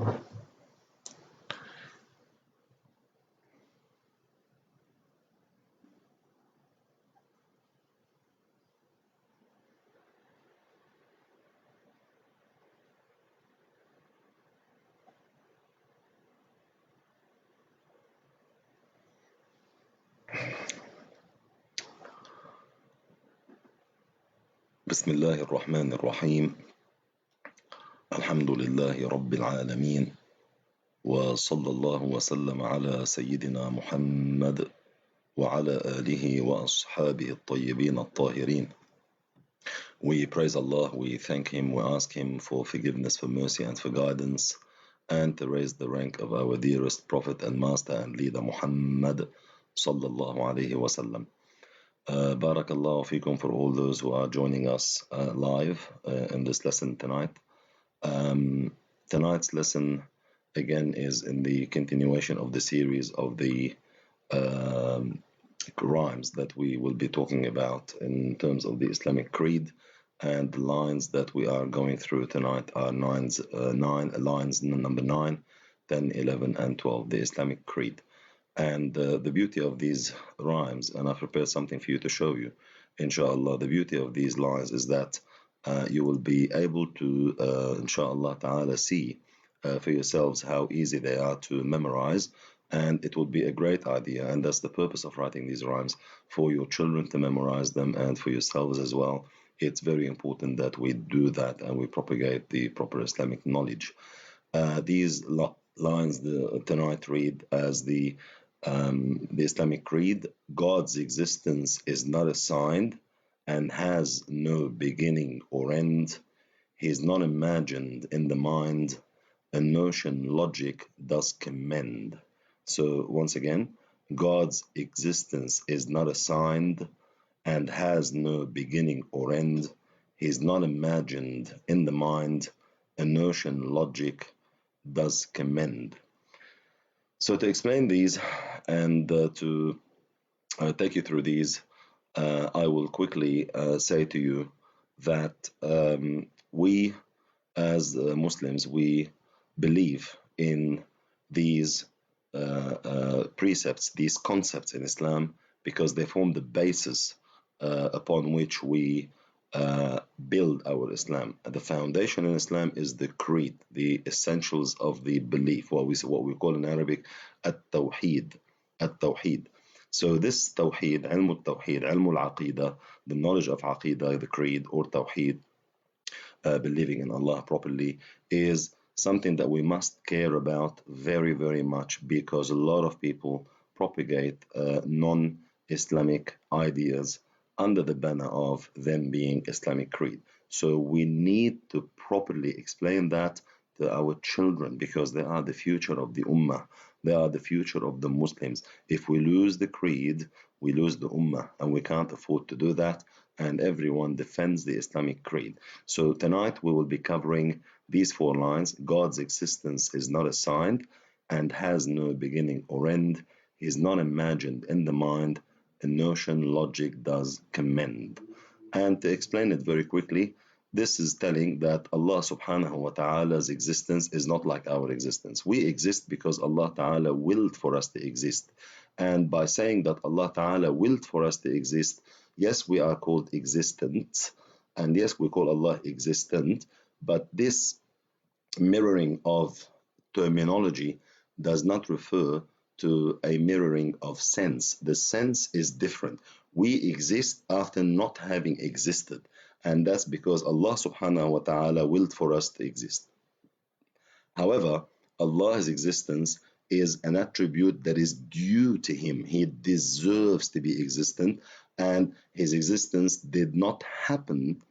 بسم الله الرحمن الرحيم. الحمد لله رب العالمين، وصلى الله وسلم على سيدنا محمد وعلى آله وأصحابه الطيبين الطاهرين. We praise Allah, we thank Him, we ask Him for forgiveness, for mercy and for guidance, and to raise the rank of our dearest Prophet and Master and Leader Muhammad sallallahu alayhi wa sallam. Barakallahu feekum for all those who are joining us live in this lesson tonight. Tonight's lesson again is in the continuation of the series of the rhymes that we will be talking about in terms of the Islamic creed, and the lines that we are going through tonight are lines number 9, 10, 11 and 12, the Islamic creed. And the beauty of these rhymes, and I've prepared something for you to show you, inshallah. The beauty of these lines is that you will be able to, inshallah ta'ala, see for yourselves how easy they are to memorize, and it will be a great idea, and that's the purpose of writing these rhymes, for your children to memorize them and for yourselves as well. It's very important that we do that and we propagate the proper Islamic knowledge. These lines tonight read as the Islamic creed: God's existence is not assigned and has no beginning or end. He is not imagined in the mind. A notion logic does commend. So once again, God's existence is not assigned and has no beginning or end. He is not imagined in the mind. A notion logic does commend. So to explain these and to take you through these, I will quickly say to you that we as Muslims, we believe in these precepts, these concepts in Islam, because they form the basis upon which we build our Islam. The foundation in Islam is the creed, the essentials of the belief, what we call in Arabic at-tawheed. So this tawheed, ilm al-tawheed, ilm al-aqidah, the knowledge of aqidah, the creed or tawheed, believing in Allah properly, is something that we must care about very, very much, because a lot of people propagate non-Islamic ideas under the banner of them being Islamic creed. So we need to properly explain that to our children, because they are the future of the ummah. They are the future of the Muslims. If we lose the creed, we lose the ummah, and we can't afford to do that, and everyone defends the Islamic creed. So tonight we will be covering these 4 lines. God's existence is not assigned and has no beginning or end. He is not imagined in the mind. A notion logic does commend. And to explain it very quickly, this is telling that Allah subhanahu wa ta'ala's existence is not like our existence. We exist because Allah ta'ala willed for us to exist. And by saying that Allah ta'ala willed for us to exist, yes, we are called existent, and yes, we call Allah existent, but this mirroring of terminology does not refer to a mirroring of sense. The sense is different. We exist after not having existed, and that's because Allah subhanahu wa ta'ala willed for us to exist. However, Allah's existence is an attribute that is due to Him. He deserves to be existent, and His existence did not happen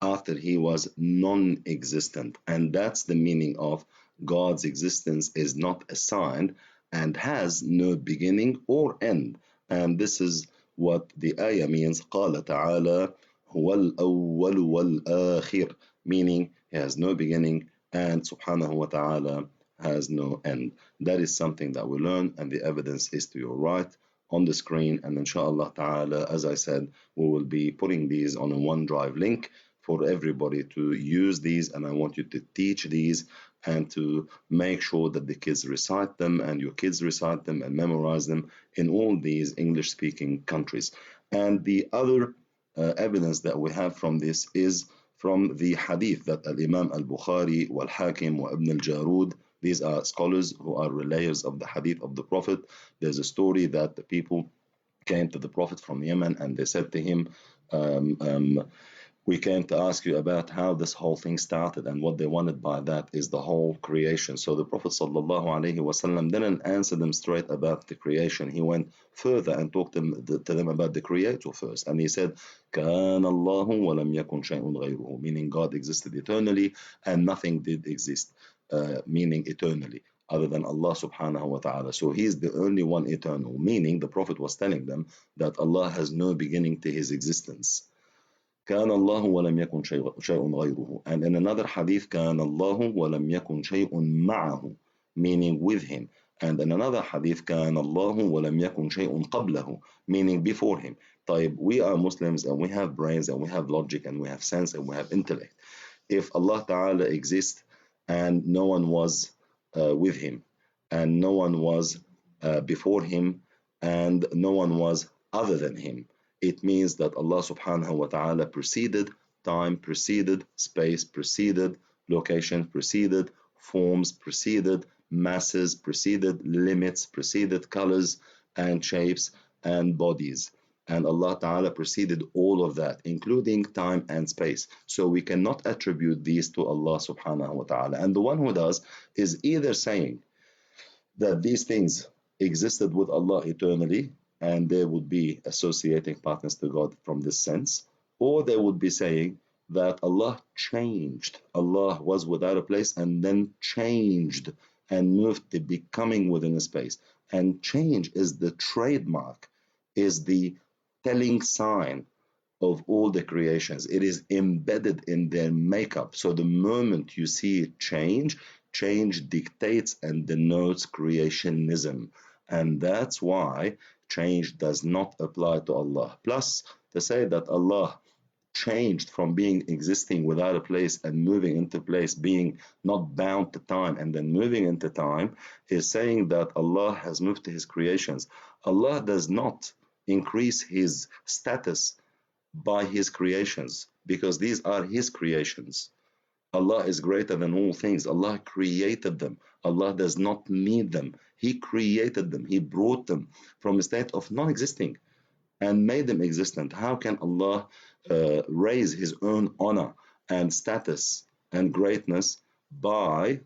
after He was non-existent. And that's the meaning of God's existence is not assigned and has no beginning or end. And this is what the ayah means. قال تعالى هو الأول والآخر, meaning He has no beginning and subhanahu wa ta'ala has no end. That is something that we learn, and the evidence is to your right on the screen. And inshallah ta'ala, as I said, we will be putting these on a OneDrive link for everybody to use these, and I want you to teach these and to make sure that the kids recite them and your kids recite them and memorize them in all these English speaking countries. And the other evidence that we have from this is from the hadith that Al-Imam Al-Bukhari wal-Hakim wa Ibn al-Jarud, these are scholars who are relayers of the hadith of the Prophet. There's a story that the people came to the Prophet from Yemen and they said to him, um, um, we came to ask you about how this whole thing started, and what they wanted by that is the whole creation. So the Prophet ﷺ didn't answer them straight about the creation. He went further and talked to them about the Creator first. And he said, كَانَ اللَّهُ وَلَمْ يَكُنْ شَيْءٌ غَيْرُهُ, meaning God existed eternally and nothing did exist, meaning eternally, other than Allah subhanahu wa ta'ala. So He's the only one eternal, meaning the Prophet was telling them that Allah has no beginning to His existence. كان الله ولم يكن شيء غيره. And in another hadith, كان الله ولم يكن شيء معه, meaning with him. And in another hadith, كان الله ولم يكن شيء قبله, meaning before him. طيب, we are Muslims and we have brains and we have logic and we have sense and we have intellect. If Allah Ta'ala exists and no one was with him and no one was before him and no one was other than him, it means that Allah subhanahu wa ta'ala preceded, time preceded, space preceded, location preceded, forms preceded, masses preceded, limits preceded, colors and shapes and bodies. And Allah Ta'ala preceded all of that, including time and space. So we cannot attribute these to Allah subhanahu wa ta'ala. And the one who does is either saying that these things existed with Allah eternally, and they would be associating partners to God from this sense, or they would be saying that Allah changed. Allah was without a place and then changed and moved to becoming within a space. And change is the trademark, is the telling sign of all the creations. It is embedded in their makeup. So the moment you see it change, change dictates and denotes creationism. And that's why change does not apply to Allah. Plus, to say that Allah changed from being existing without a place and moving into place, being not bound to time and then moving into time, is saying that Allah has moved to His creations. Allah does not increase His status by His creations, because these are His creations. Allah is greater than all things. Allah created them. Allah does not need them. He created them. He brought them from a state of non-existing and made them existent. How can Allah raise His own honor and status and greatness by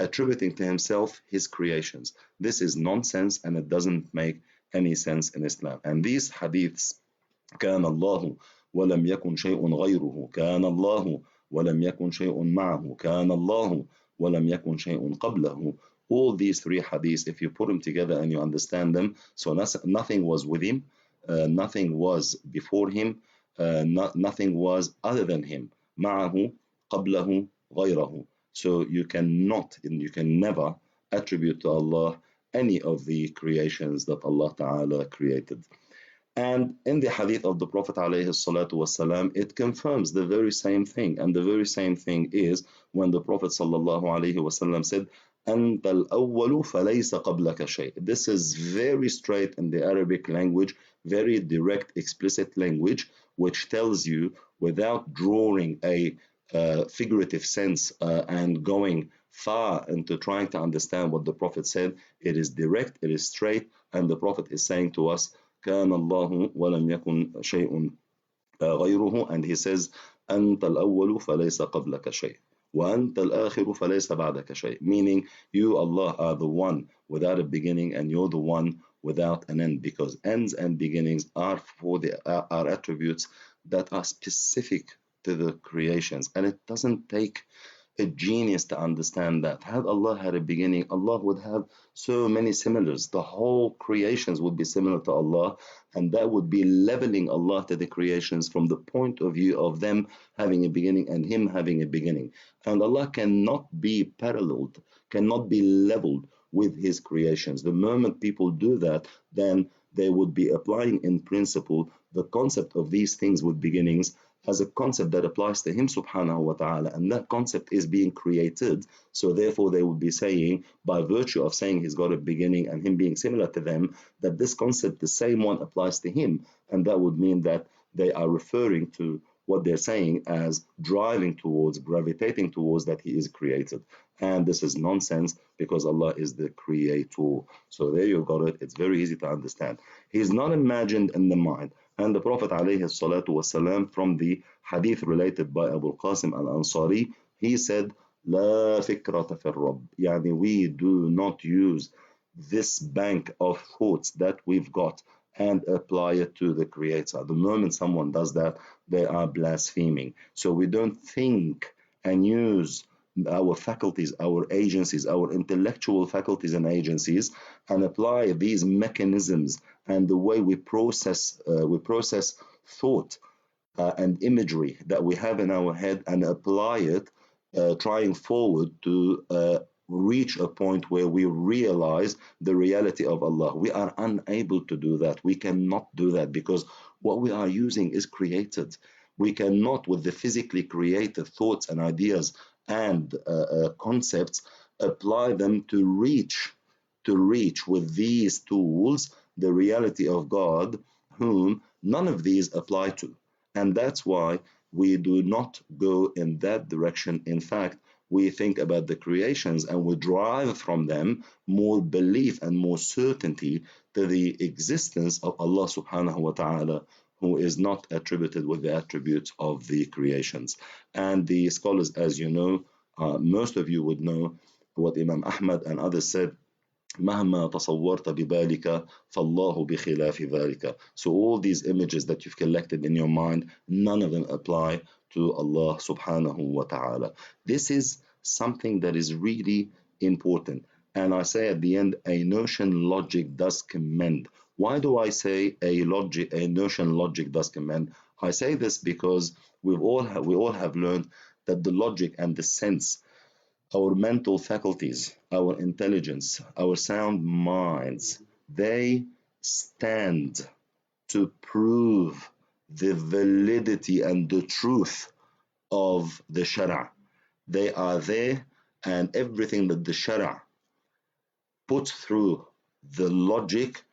attributing to Himself His creations? This is nonsense, and it doesn't make any sense in Islam. And these hadiths, كان الله ولم يكن شيء غيره, كان الله ولم يكن شيء معه, كان الله ولم يكن شيء قبله. All these three hadiths, if you put them together and you understand them, so nothing was with him, nothing was before him, nothing was other than him. معه, قبله, غيره. So you cannot and you can never attribute to Allah any of the creations that Allah Ta'ala created. And in the hadith of the Prophet ﷺ, it confirms the very same thing. And the very same thing is when the Prophet ﷺ said, أنت الأول فليس قبلك شيء. This is very straight in the Arabic language, very direct, explicit language, which tells you without drawing a figurative sense and going far into trying to understand what the Prophet said. It is direct, it is straight, and the Prophet is saying to us, كان الله ولم يكن شيء غيره, and he says أنت الأول فليس قبلك شيء وأنت الآخر فليس بعدك شيء, meaning you, Allah, are the one without a beginning and you're the one without an end, because ends and beginnings are are attributes that are specific to the creations, and it doesn't take a genius to understand that. Had Allah had a beginning, Allah would have so many similars. The whole creations would be similar to Allah, and that would be leveling Allah to the creations from the point of view of them having a beginning and Him having a beginning. And Allah cannot be paralleled, cannot be leveled with His creations. The moment people do that, then they would be applying in principle the concept of these things with beginnings as a concept that applies to him subhanahu wa ta'ala, and that concept is being created. So therefore they would be saying, by virtue of saying he's got a beginning and him being similar to them, that this concept, the same one, applies to him, and that would mean that they are referring to what they're saying as driving towards, gravitating towards that he is created. And this is nonsense, because Allah is the creator. So there you got it. It's very easy to understand. He is not imagined in the mind. And the Prophet ﷺ, from the hadith related by Abu Qasim al-Ansari, he said, لا فكرة في الرب. يعني we do not use this bank of thoughts that we've got and apply it to the creator. The moment someone does that, they are blaspheming. So we don't think and use our faculties, our agencies, our intellectual faculties and agencies, and apply these mechanisms and the way we process thought and imagery that we have in our head, and apply it, trying forward to reach a point where we realize the reality of Allah. We are unable to do that. We cannot do that, because what we are using is created. We cannot, with the physically created thoughts and ideas and concepts, apply them to reach with these tools the reality of God, whom none of these apply to. And that's why we do not go in that direction. In fact, we think about the creations and we derive from them more belief and more certainty to the existence of Allah subhanahu wa ta'ala, who is not attributed with the attributes of the creations. And the scholars, as you know, most of you would know what Imam Ahmad and others said, مهما تصورت ببالك فالله بخلاف ذلك. So all these images that you've collected in your mind, none of them apply to Allah subhanahu wa ta'ala. This is something that is really important. And I say at the end, a notion logic does commend. Why do I say a notion logic does commend? I say this because we all have learned that the logic and the sense, our mental faculties, our intelligence, our sound minds, they stand to prove the validity and the truth of the Shara. They are there, and everything that the Shara puts through the logic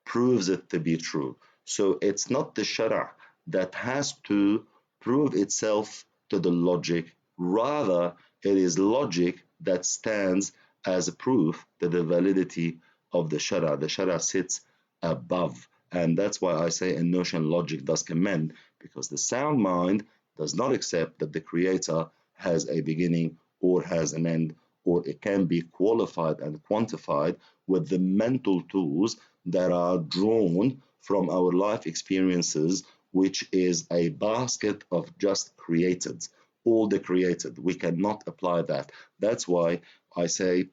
proves it to be true. So it's not the Shara that has to prove itself to the logic, rather it is logic that stands as a proof to the validity of the Shara. The Shara sits above, and that's why I say a notion logic does commend, because the sound mind does not accept that the Creator has a beginning or has an end, or it can be qualified and quantified with the mental tools that are drawn from our life experiences, which is a basket of just created, all the created. We cannot apply that. That's why I say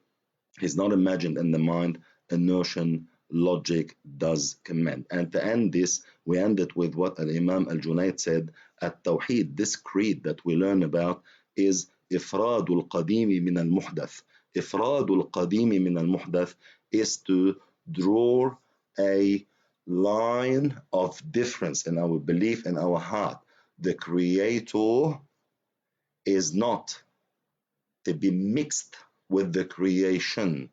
it's not imagined in the mind, a notion logic does commend. And to end this, we end it with what Imam al-Junayd said, at-Tawheed, this creed that we learn about, is إفراد القديم من المحدث. إفراد القديم من المحدث is to draw a line of difference in our belief, in our heart. The Creator is not to be mixed with the creation.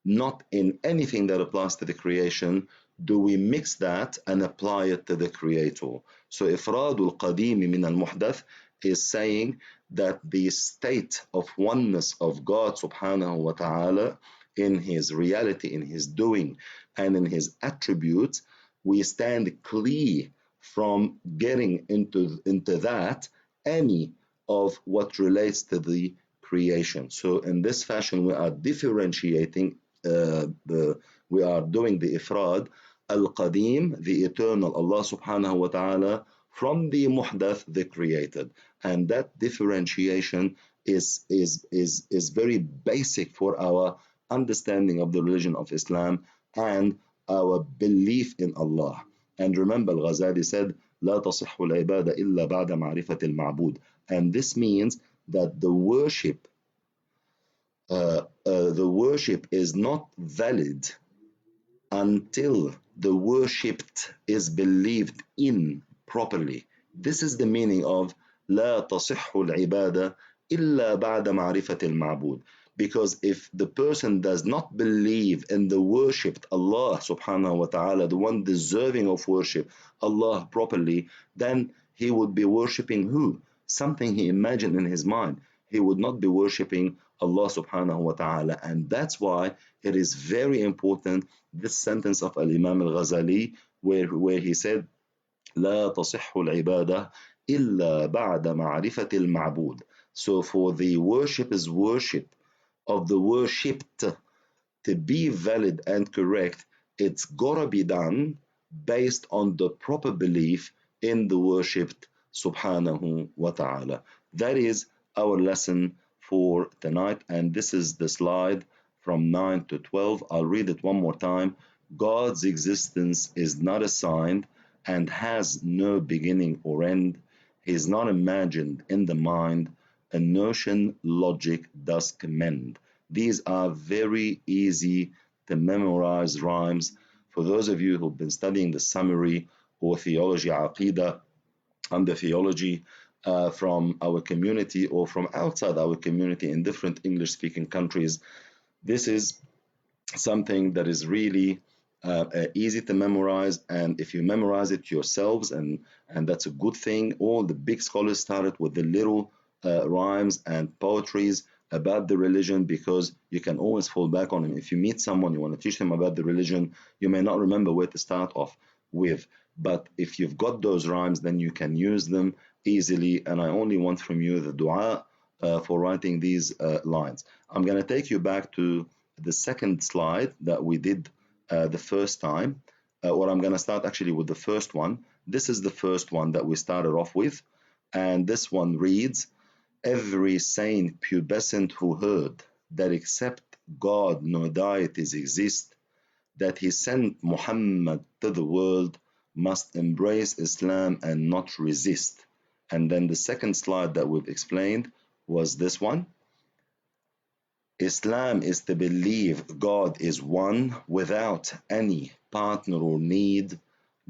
Not in anything that applies to the creation do we mix that and apply it to the Creator. So إفراد القديم من المحدث is saying that the state of oneness of God subhanahu wa ta'ala in his reality, in his doing, and in his attributes, we stand clear from getting into that any of what relates to the creation. So in this fashion, we are differentiating, we are doing the ifrad, al-qadim, the eternal Allah subhanahu wa ta'ala, from the muhdath, the created. And that differentiation is very basic for our understanding of the religion of Islam and our belief in Allah. And remember, Al-Ghazali said, لا تصح العبادة إلا بعد معرفة المعبود. And this means that the worship is not valid until the worshipped is believed in properly. This is the meaning of لا تصح العبادة إلا بعد معرفة المعبود. Because if the person does not believe in the worshipped Allah subhanahu wa ta'ala, the one deserving of worship, Allah properly, then he would be worshipping who? Something he imagined in his mind. He would not be worshipping Allah subhanahu wa ta'ala. And that's why it is very important, this sentence of Al-Imam Al-Ghazali, where he said, لا تصح العبادة إلا بعد معرفة المعبود. So for the worship is worship of the worshipped to be valid and correct, it's gotta be done based on the proper belief in the worshipped subhanahu wa ta'ala. That is our lesson for tonight, and this is the slide from 9 to 12. I'll read it one more time. God's existence is not assigned and has no beginning or end. He is not imagined in the mind. A notion logic does commend. These are very easy to memorize rhymes. For those of you who've been studying the summary or theology, aqidah, and the theology from our community or from outside our community in different English-speaking countries, this is something that is really easy to memorize. And if you memorize it yourselves, and that's a good thing. All the big scholars started with the little rhymes and poetries about the religion, because you can always fall back on them. If you meet someone, you want to teach them about the religion, you may not remember where to start off with. But if you've got those rhymes, then you can use them easily. And I only want from you the dua for writing these lines. I'm going to take you back to the second slide that we did the first time. Or I'm going to start actually with the first one. This is the first one that we started off with. And this one reads, every saint pubescent who heard that except God no deities exist, that he sent Muhammad to the world, must embrace Islam and not resist. And then the second slide that we've explained was this one. Islam is to believe God is one without any partner or need.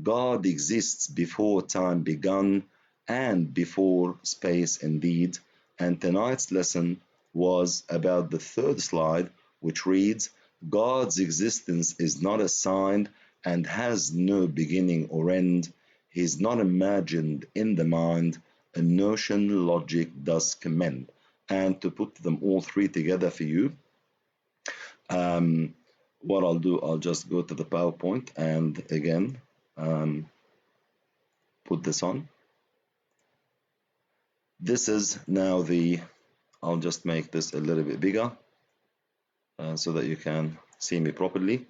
God exists before time begun and before space indeed. And tonight's lesson was about the third slide, which reads, God's existence is not assigned and has no beginning or end. He is not imagined in the mind. A notion logic does commend. And to put them all three together for you, what I'll do, I'll just go to the PowerPoint and again put this on. This is now I'll just make this a little bit bigger so that you can see me properly.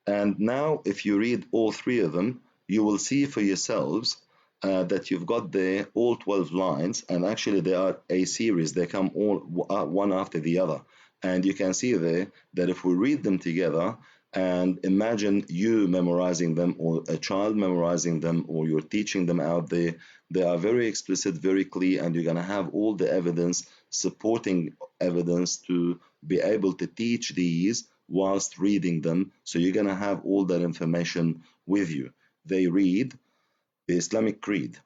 And now if you read all three of them, you will see for yourselves that you've got there all 12 lines, and actually they are a series. They come all one after the other. And you can see there that if we read them together, and imagine you memorizing them or a child memorizing them, or you're teaching them out there, they are very explicit, very clear, and you're going to have all the evidence, supporting evidence to be able to teach these whilst reading them. So you're going to have all that information with you. They read the Islamic Creed.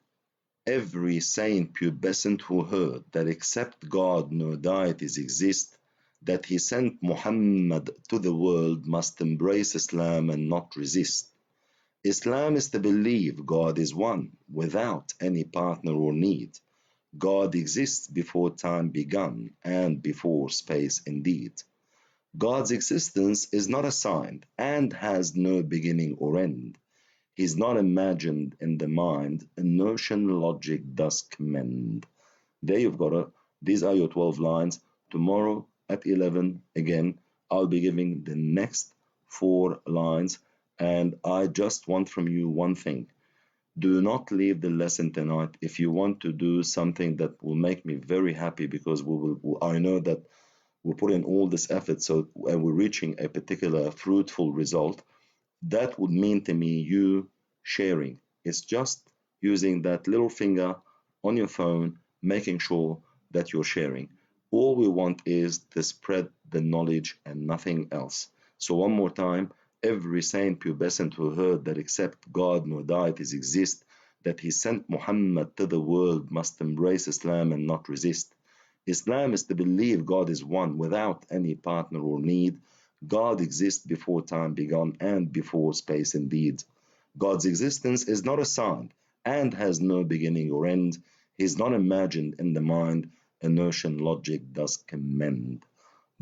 Every saint pubescent who heard that except God no deities exist, that he sent Muhammad to the world, must embrace Islam and not resist. Islam is to believe God is one, without any partner or need. God exists before time begun and before space indeed. God's existence is not assigned and has no beginning or end. He is not imagined in the mind. A notion logic does commend. There you've got it. These are your 12 lines. Tomorrow at 11, again, I'll be giving the next 4 lines. And I just want from you one thing. Do not leave the lesson tonight if you want to do something that will make me very happy, because I know that we put in all this effort, and we're reaching a particular fruitful result. That would mean to me you sharing. It's just using that little finger on your phone, making sure that you're sharing. All we want is to spread the knowledge and nothing else. So one more time, every saint pubescent who heard that except God no deities exist, that he sent Muhammad to the world must embrace Islam and not resist. Islam is to believe God is one without any partner or need. God exists before time began and before space indeed. God's existence is not assigned and has no beginning or end. He is not imagined in the mind. Inertian logic does commend.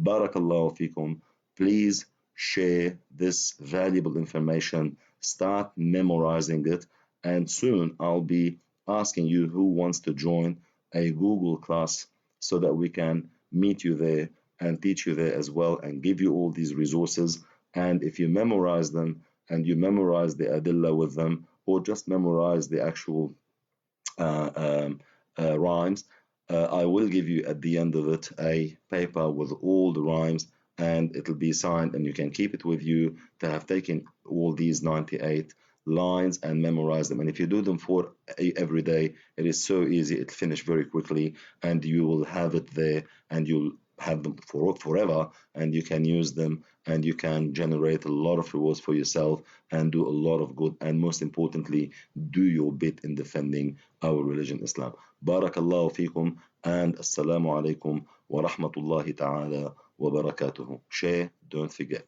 Barakallahu fikum. Please share this valuable information. Start memorizing it. And soon I'll be asking you who wants to join a Google class so that we can meet you there and teach you there as well and give you all these resources. And if you memorize them and you memorize the adillah with them, or just memorize the actual uh, um, rhymes, I will give you at the end of it a paper with all the rhymes, and it'll be signed, and you can keep it with you to have taken all these 98 lines and memorize them. And if you do them for every day, it is so easy, it'll finish very quickly, and you will have it there, and you'll have them for forever, and you can use them, and you can generate a lot of rewards for yourself and do a lot of good, and most importantly, do your bit in defending our religion, Islam. Barakallahu fikum, and assalamu alaikum wa rahmatullahi ta'ala wa barakatuhu. Share, don't forget.